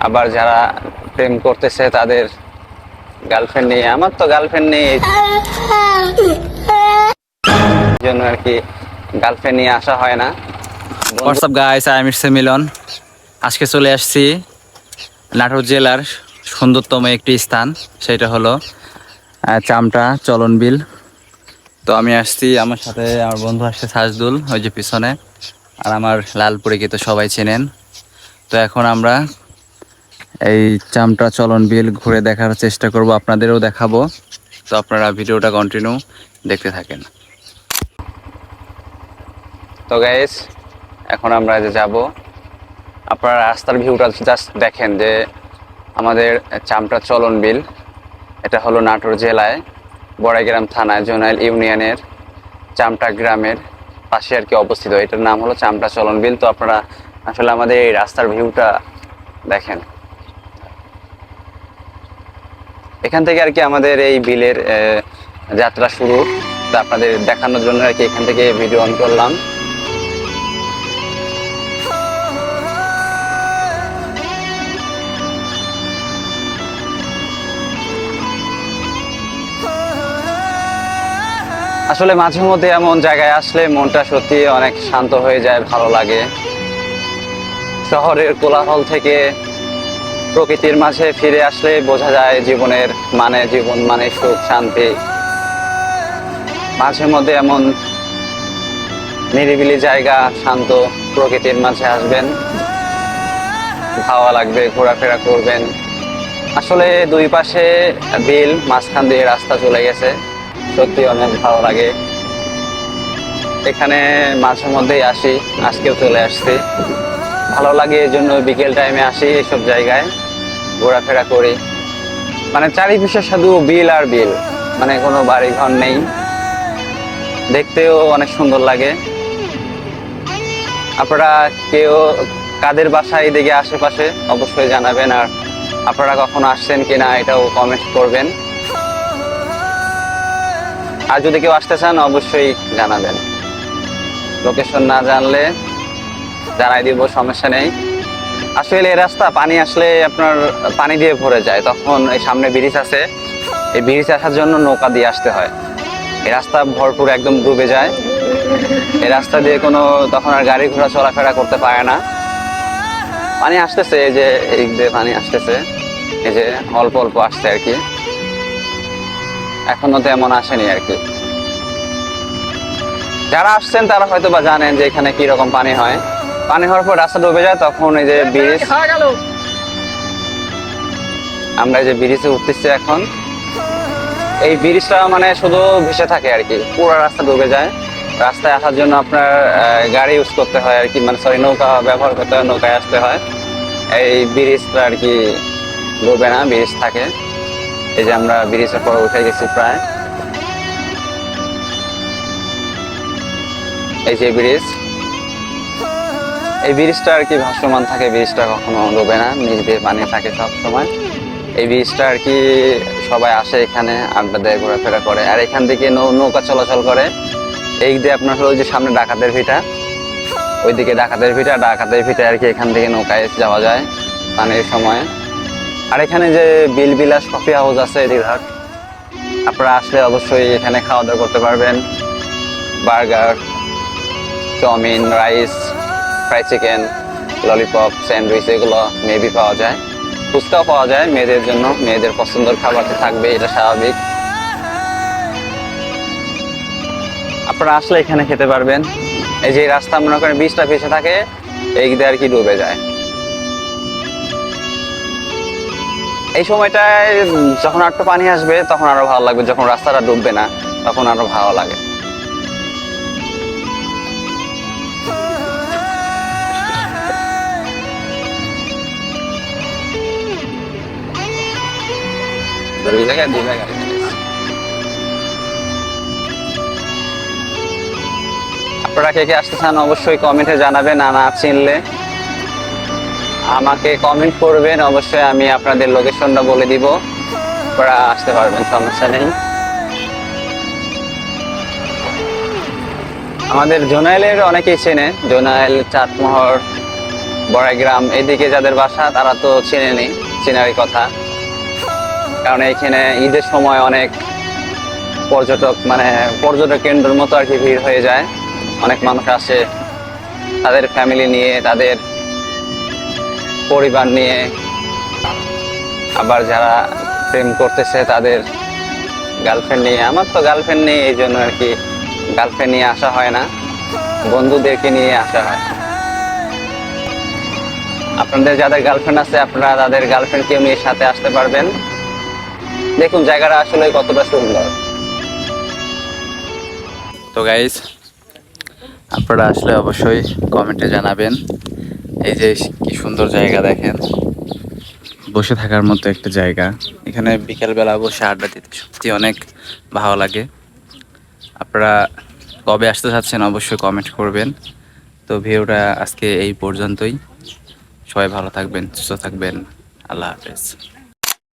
আবার যারা প্রেম করতেছে তাদের গার্লফ্রেন্ড নিয়ে। আমার তো গার্লফ্রেন্ড নেই, এই জন্য আর কি গার্লফ্রেন্ড নিয়ে আসা হয় না। WhatsApp guys, I am it's Milan. আজকে চলে আসছি নাটোর জেলার সুন্দরতম একটি স্থান, সেটা হলো চামটা চলন বিল। তো আমি আসছি, আমার সাথে আমার বন্ধু আসছে সাজদুল, ওই যে পিছনে, আর আমার লালপুরিকে তো সবাই চেনেন। তো এখন আমরা এই চামটা চলন বিল ঘুরে দেখার চেষ্টা করব, আপনাদেরও দেখাবো। তো আপনারা ভিডিওটা কন্টিনিউ দেখতে থাকেন। তো গাইস, এখন আমরা যে যাব, আপনারা রাস্তার ভিউটা জাস্ট দেখেন যে আমাদের চামটা চলন বিল, এটা হলো নাটোর জেলায় বড়াইগ্রাম থানায় জোনাইল ইউনিয়নের চামটা গ্রামের পাশে আর কি অবস্থিত। এটার নাম হলো চামটা চলন বিল। তো আপনারা আসলে আমাদের এই রাস্তার ভিউটা দেখেন। এখান থেকে আর কি আমাদের এই বিলের যাত্রা শুরু। তো আপনাদের দেখানোর জন্য আর কি এখান থেকে ভিডিও অন করলাম। আসলে মাঝে মধ্যে এমন জায়গায় আসলে মনটা সত্যি অনেক শান্ত হয়ে যায়, ভালো লাগে। শহরের কোলাহল থেকে প্রকৃতির মাঝে ফিরে আসলে বোঝা যায় জীবনের মানে, জীবন মানে সুখ শান্তি। মাঝে মধ্যে এমন নিরিবিলি জায়গা, শান্ত প্রকৃতির মাঝে আসবেন, ভালো লাগবে, ঘোরাফেরা করবেন। আসলে দুই পাশে বিল, মাঝখান দিয়ে রাস্তা চলে গেছে, সত্যি অনেক ভালো লাগে। এখানে মাঝে মধ্যেই আসি, আজকেও চলে আসছি। ভালো লাগে এই জন্য বিকেল টাইমে আসি, এইসব জায়গায় ঘোরাফেরা করি। মানে চারিপাশে শুধু বিল আর বিল, মানে কোনো বাড়ি ঘর নেই, দেখতেও অনেক সুন্দর লাগে। আপনারা কেউ কাদের বাসা এদিকে আশেপাশে অবশ্যই জানাবেন, আর আপনারা কখনো আসছেন কিনা এটাও কমেন্ট করবেন। আর যদি কেউ আসতে চান অবশ্যই জানাবেন, লোকেশন না জানলে জানাই দিব, সমস্যা নেই। আসলে এই রাস্তা পানি আসলে আপনার পানি দিয়ে ভরে যায়, তখন এই সামনে ব্রিজ আছে, এই ব্রিজ আসার জন্য নৌকা দিয়ে আসতে হয়। এই রাস্তা ভরপুর একদম ডুবে যায়, এই রাস্তা দিয়ে কোনো তখন আর গাড়ি ঘোড়া চলাফেরা করতে পারে না। পানি আসতেছে, এই যে এই দিয়ে পানি আসতেছে, এই যে অল্প অল্প আসছে আর কি, এখনো তেমন আসেনি আর কি। যারা আসছেন তারা হয়তো বা জানেন যে এখানে কি রকম পানি হয়। পানি হওয়ার পর রাস্তা ডুবে যায়, তখন এই যে ব্রিজ, আমরা এই যে ব্রিজে উঠতেছি এখন। এই ব্রিজটা মানে শুধু ভেসে থাকে আর কি, পুরো রাস্তা ডুবে যায়। রাস্তায় আসার জন্য আপনার গাড়ি ইউজ করতে হয় আর কি, মানে সরি নৌকা ব্যবহার করতে হয়, নৌকায় আসতে হয়। এই ব্রিজটা আর কি ডুবে না, ব্রিজ থাকে। এই যে আমরা ব্রিজের পরে উঠে গেছি প্রায়, এই যে ব্রিজ, এই ব্রিজটা আর কি ভাসমান থাকে, ব্রিজটা কখনো ডুবে না, নিচ দিয়ে পানি থাকে সব সময়। এই ব্রিজটা আর কি সবাই আসে এখানে, আড্ডা দেয়, ঘোরাফেরা করে। আর এখান থেকে নৌকা চলাচল করে। এই দিয়ে আপনার হলো যে সামনে ডাকাতের ভিটা, ওইদিকে ডাকাতের ভিটা, ডাকাতের ভিটা আর কি এখান থেকে নৌকায় যাওয়া যায় পানির সময়। আর এখানে যে বিলবিলাস কফি হাউস আছে দীঘাট, আপনারা আসলে অবশ্যই এখানে খাওয়া দাওয়া করতে পারবেন। Burger, chowmein, rice, fry chicken, lollipop, sandwich এগুলো মেবি পাওয়া যায়। ফুচকাও পাওয়া যায় মেয়েদের জন্য, মেয়েদের পছন্দের খাবার তো থাকবে, এটা স্বাভাবিক। আপনারা আসলে এখানে খেতে পারবেন। এই যে রাস্তা মনে করেন ব্রিজটা ভেসে থাকে, এই দিয়ে আর কি ডুবে যায়। এই সময়টায় যখন একটু পানি আসবে তখন আরো ভালো লাগবে, যখন রাস্তাটা ডুববে না তখন আরো ভালো লাগে। আপনারা কে কে আসতে চান অবশ্যই কমেন্টে জানাবেন, না চিনলে আমাকে কমেন্ট করবেন, অবশ্যই আমি আপনাদের লোকেশনটা বলে দিব, আপনারা আসতে পারবেন, সমস্যা নেই। আমাদের জোনাইলের অনেকেই চেনে, জোনাইল, চাটমোহর, বড়াইগ্রাম এদিকে যাদের বাসা তারা তো চেনেনি, চেনারই কথা। কারণ এখানে ঈদের সময় অনেক পর্যটক, মানে পর্যটক কেন্দ্রের মতো আর কি ভিড় হয়ে যায়। অনেক মানুষ আসে তাদের ফ্যামিলি নিয়ে, তাদের পরিবার নিয়ে। আবার যারা প্রেম করতেছে তাদের গার্লফ্রেন্ড নিয়ে। আমার তো গার্লফ্রেন্ড নেই, এই জন্য আর কি গার্লফ্রেন্ড নিয়ে আসা হয় না, বন্ধুদেরকে নিয়ে আসা হয়। আপনাদের যাদের গার্লফ্রেন্ড আছে আপনারা তাদের গার্লফ্রেন্ডকেও নিয়ে সাথে আসতে পারবেন। দেখুন জায়গাটা আসলে কতটা সুন্দর। তো গাইস, আপনারা আসলে অবশ্যই কমেন্টে জানাবেন। এই যে কি সুন্দর জায়গা দেখেন, বসে থাকার মতো একটা জায়গা। এখানে বিকেলবেলা বসে আড্ডা দিতে সত্যি অনেক ভালো লাগে। আপনারা কবে আসতে চাচ্ছেন অবশ্যই কমেন্ট করবেন। তো ভিডিওটা আজকে এই পর্যন্তই। সবাই ভালো থাকবেন, সুস্থ থাকবেন। আল্লাহ হাফেজ।